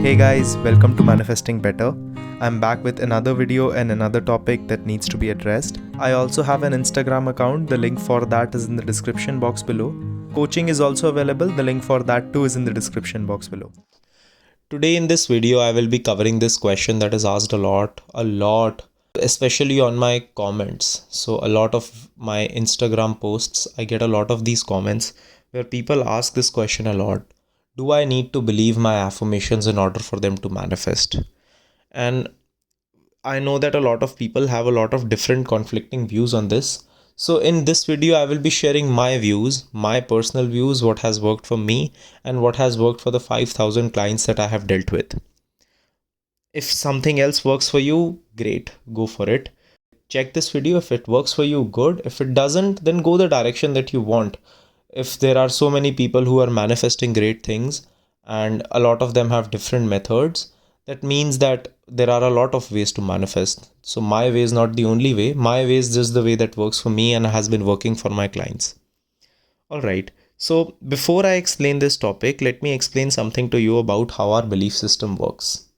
Hey guys, welcome to Manifesting Better. I'm back with another video and another topic that needs to be addressed. I also have an Instagram account, the link for that is in the description box below. Coaching is also available, the link for that too is in the description box below. Today in this video, I will be covering this question that is asked a lot, especially on my comments. So a lot of my Instagram posts, I get a lot of these comments where people ask this question a lot. Do I need to believe my affirmations in order for them to manifest? And I know that a lot of people have a lot of different conflicting views on this. So in this video, I will be sharing my views, my personal views, what has worked for me and what has worked for the 5,000 clients that I have dealt with. If something else works for you, great, go for it. Check this video. If it works for you, good. If it doesn't, then go the direction that you want. If there are so many people who are manifesting great things and a lot of them have different methods, that means that there are a lot of ways to manifest. So my way is not the only way. My way is just the way that works for me and has been working for my clients. All right. So before I explain this topic, let me explain something to you about how our belief system works.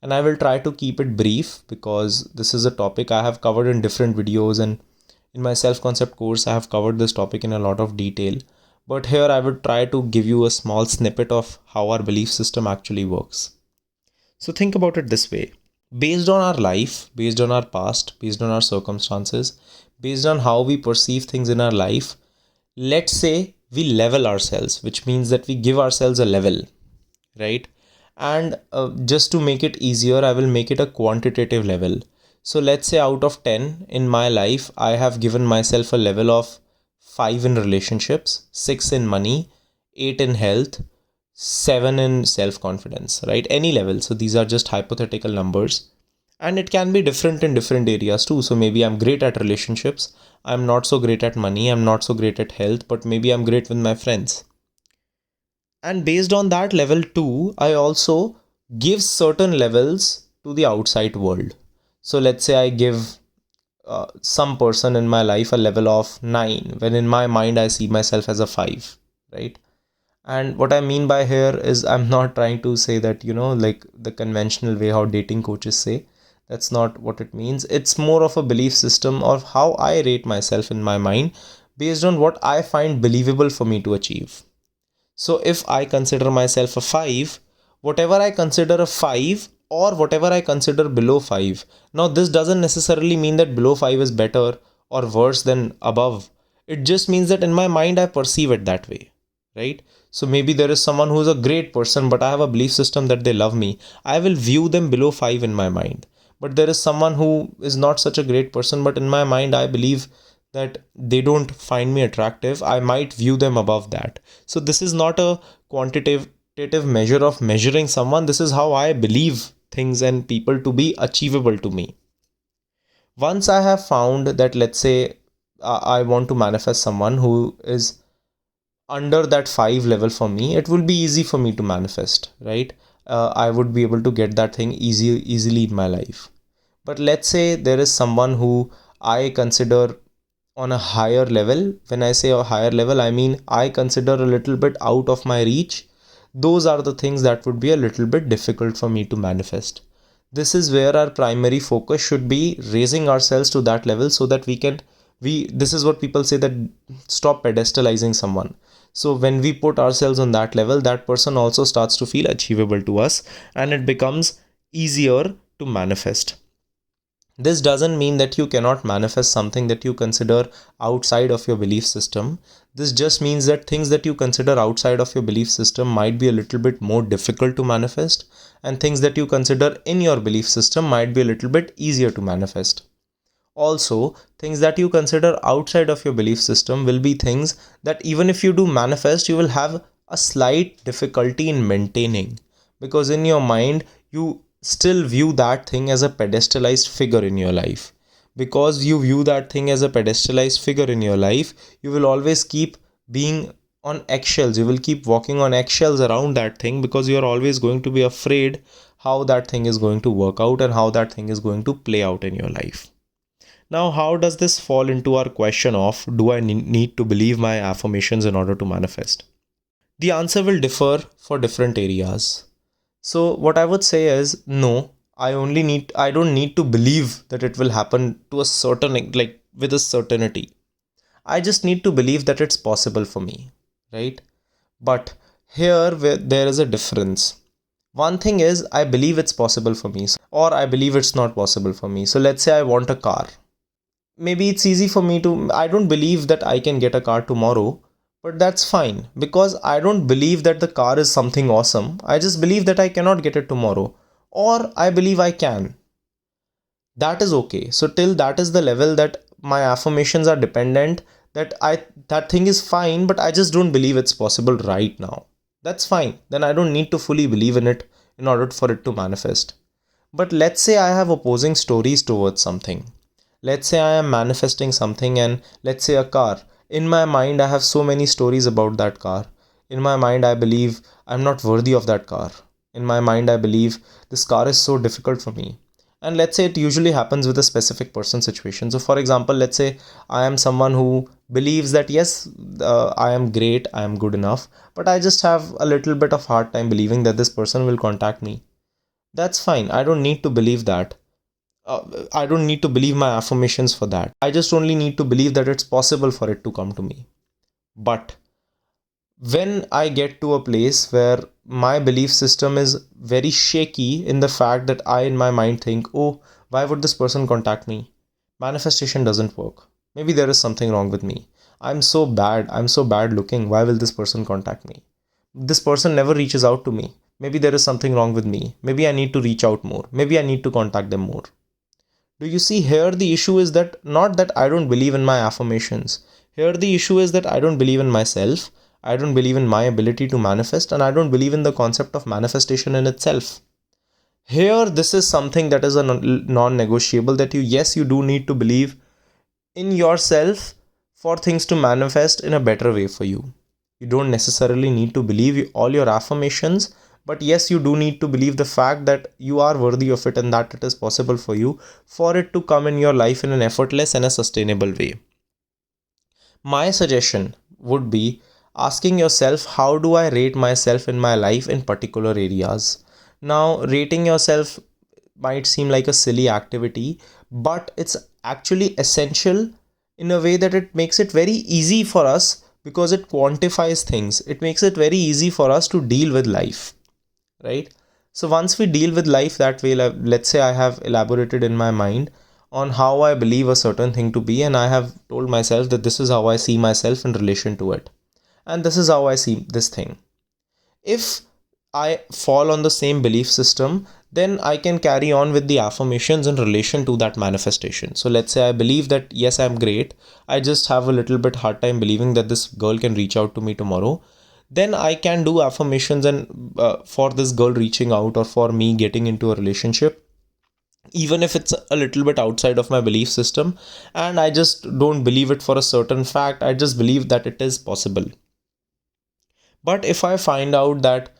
And I will try to keep it brief because this is a topic I have covered in different videos, and in my self-concept course, I have covered this topic in a lot of detail. But here I would try to give you a small snippet of how our belief system actually works. So think about it this way. Based on our life, based on our past, based on our circumstances, based on how we perceive things in our life, let's say we level ourselves, which means that we give ourselves a level, right? And just to make it easier, I will make it a quantitative level. So let's say out of 10 in my life, I have given myself a level of 5 in relationships, 6 in money, 8 in health, 7 in self-confidence, right? Any level. So these are just hypothetical numbers. And it can be different in different areas too. So maybe I'm great at relationships. I'm not so great at money. I'm not so great at health, but maybe I'm great with my friends. And based on that level too, I also give certain levels to the outside world. So let's say I give some person in my life a level of 9, when in my mind I see myself as a 5, right? And what I mean by here is I'm not trying to say that, like the conventional way how dating coaches say. That's not what it means. It's more of a belief system of how I rate myself in my mind based on what I find believable for me to achieve. So if I consider myself a 5, whatever I consider a 5 or whatever I consider below 5. Now this doesn't necessarily mean that below 5 is better or worse than above. It just means that in my mind I perceive it that way, right? So maybe there is someone who is a great person, but I have a belief system that they love me. I will view them below 5 in my mind. But there is someone who is not such a great person, but in my mind I believe that they don't find me attractive. I might view them above that. So this is not a quantitative measure of measuring someone. This is how I believe things and people to be achievable to me. Once I have found that, let's say I want to manifest someone who is under that 5 level for me, it will be easy for me to manifest, right? I would be able to get that thing easily in my life. But let's say there is someone who I consider on a higher level. When I say a higher level, I mean I consider a little bit out of my reach. Those are the things that would be a little bit difficult for me to manifest. This is where our primary focus should be, raising ourselves to that level so that this is what people say, that stop pedestalizing someone. So when we put ourselves on that level, that person also starts to feel achievable to us and it becomes easier to manifest. This doesn't mean that you cannot manifest something that you consider outside of your belief system. This just means that things that you consider outside of your belief system might be a little bit more difficult to manifest, and things that you consider in your belief system might be a little bit easier to manifest. Also, things that you consider outside of your belief system will be things that even if you do manifest, you will have a slight difficulty in maintaining, because in your mind, you still view that thing as a pedestalized figure in your life. Because you view that thing as a pedestalized figure in your life, you will always keep being on eggshells. You will keep walking on eggshells around that thing because you are always going to be afraid how that thing is going to work out and how that thing is going to play out in your life. Now, how does this fall into our question of, do I need to believe my affirmations in order to manifest? The answer will differ for different areas. So what I would say is no, I don't need to believe that it will happen to a certain, like with a certainty. I just need to believe that it's possible for me, right? But here there is a difference. One thing is I believe it's possible for me, or I believe it's not possible for me. So let's say I want a car. Maybe it's easy for me to, I don't believe that I can get a car tomorrow, but that's fine because I don't believe that the car is something awesome. I just believe that I cannot get it tomorrow, or I believe I can. That is okay. So till that is the level that my affirmations are dependent, that thing is fine, but I just don't believe it's possible right now. That's fine. Then I don't need to fully believe in it in order for it to manifest. But let's say I have opposing stories towards something. Let's say I am manifesting something, and let's say a car. In my mind, I have so many stories about that car. In my mind, I believe I'm not worthy of that car. In my mind, I believe this car is so difficult for me. And let's say it usually happens with a specific person situation. So, for example, let's say I am someone who believes that yes, I am great, I am good enough, but I just have a little bit of hard time believing that this person will contact me. That's fine. I don't need to believe that. I don't need to believe my affirmations for that. I just only need to believe that it's possible for it to come to me. But when I get to a place where my belief system is very shaky in the fact that I, in my mind, think, oh, why would this person contact me? Manifestation doesn't work. Maybe there is something wrong with me. I'm so bad looking. Why will this person contact me? This person never reaches out to me. Maybe there is something wrong with me. Maybe I need to reach out more. Maybe I need to contact them more. Do you see, here the issue is that not that I don't believe in my affirmations. Here the issue is that I don't believe in myself. I don't believe in my ability to manifest, and I don't believe in the concept of manifestation in itself. Here, this is something that is a non-negotiable, that yes, you do need to believe in yourself for things to manifest in a better way for you. You don't necessarily need to believe all your affirmations, but yes, you do need to believe the fact that you are worthy of it and that it is possible for you, for it to come in your life in an effortless and a sustainable way. My suggestion would be asking yourself, how do I rate myself in my life in particular areas? Now, rating yourself might seem like a silly activity, but it's actually essential in a way that it makes it very easy for us, because it quantifies things. It makes it very easy for us to deal with life, right? So once we deal with life that way, let's say I have elaborated in my mind on how I believe a certain thing to be, and I have told myself that this is how I see myself in relation to it, and this is how I see this thing. If I fall on the same belief system, then I can carry on with the affirmations in relation to that manifestation. So let's say I believe that yes, I'm great. I just have a little bit hard time believing that this girl can reach out to me tomorrow. Then I can do affirmations and for this girl reaching out, or for me getting into a relationship, even if it's a little bit outside of my belief system, and I just don't believe it for a certain fact. I just believe that it is possible. But if I find out that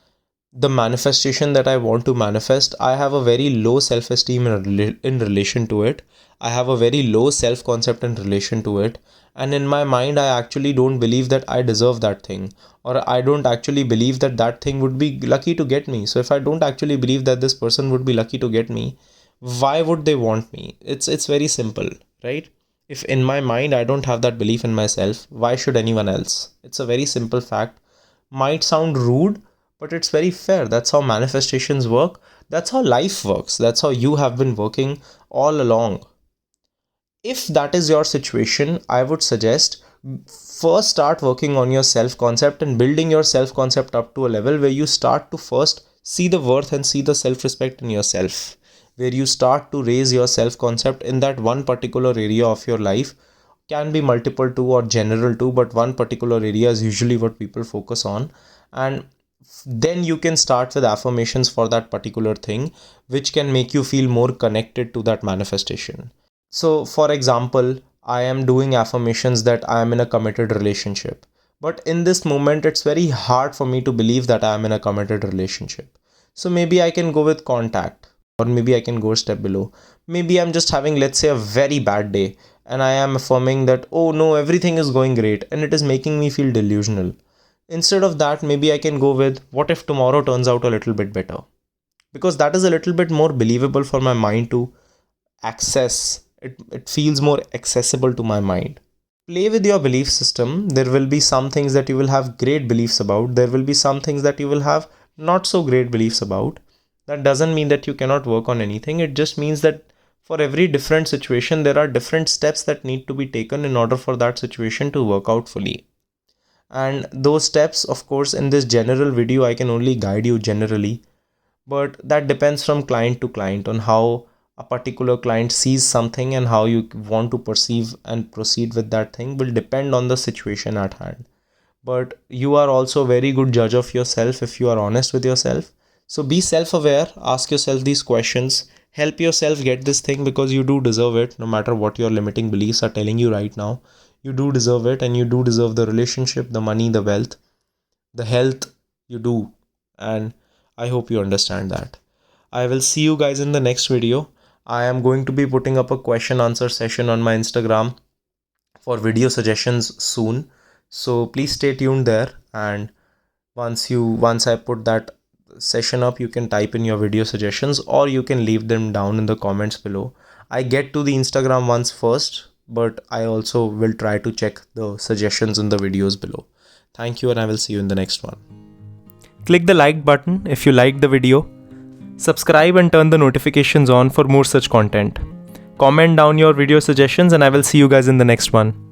the manifestation that I want to manifest, I have a very low self esteem in relation to it. I have a very low self concept in relation to it. And in my mind, I actually don't believe that I deserve that thing, or I don't actually believe that that thing would be lucky to get me. So if I don't actually believe that this person would be lucky to get me, why would they want me? It's very simple, right? If in my mind I don't have that belief in myself, why should anyone else? It's a very simple fact. Might sound rude, but it's very fair. That's how manifestations work. That's how life works. That's how you have been working all along. If that is your situation, I would suggest first start working on your self concept and building your self concept up to a level where you start to first see the worth and see the self respect in yourself, where you start to raise your self concept in that one particular area of your life. Can be multiple too or general too, but one particular area is usually what people focus on. And then you can start with affirmations for that particular thing, which can make you feel more connected to that manifestation. So for example, I am doing affirmations that I am in a committed relationship, but in this moment it's very hard for me to believe that I am in a committed relationship. So maybe I can go with contact, or maybe I can go a step below. Maybe I'm just having, let's say, a very bad day, and I am affirming that, oh no, everything is going great, and it is making me feel delusional. Instead of that, maybe I can go with, what if tomorrow turns out a little bit better? because that is a little bit more believable for my mind to access. It feels more accessible to my mind. Play with your belief system. There will be some things that you will have great beliefs about. There will be some things that you will have not so great beliefs about. That doesn't mean that you cannot work on anything. It just means that for every different situation, there are different steps that need to be taken in order for that situation to work out fully. And those steps, of course, in this general video, I can only guide you generally, but that depends from client to client on how a particular client sees something, and how you want to perceive and proceed with that thing will depend on the situation at hand. But you are also a very good judge of yourself if you are honest with yourself. So be self-aware, ask yourself these questions, help yourself get this thing, because you do deserve it. No matter what your limiting beliefs are telling you right now, you do deserve it, and you do deserve the relationship, the money, the wealth, the health. You do. And I hope you understand that. I will see you guys in the next video. I am going to be putting up a question answer session on my Instagram for video suggestions soon. So please stay tuned there, and once I put that session up, you can type in your video suggestions, or you can leave them down in the comments below. I get to the Instagram ones first, but I also will try to check the suggestions in the videos below. Thank you, and I will see you in the next one. Click the like button if you liked the video. Subscribe and turn the notifications on for more such content. Comment down your video suggestions, and I will see you guys in the next one.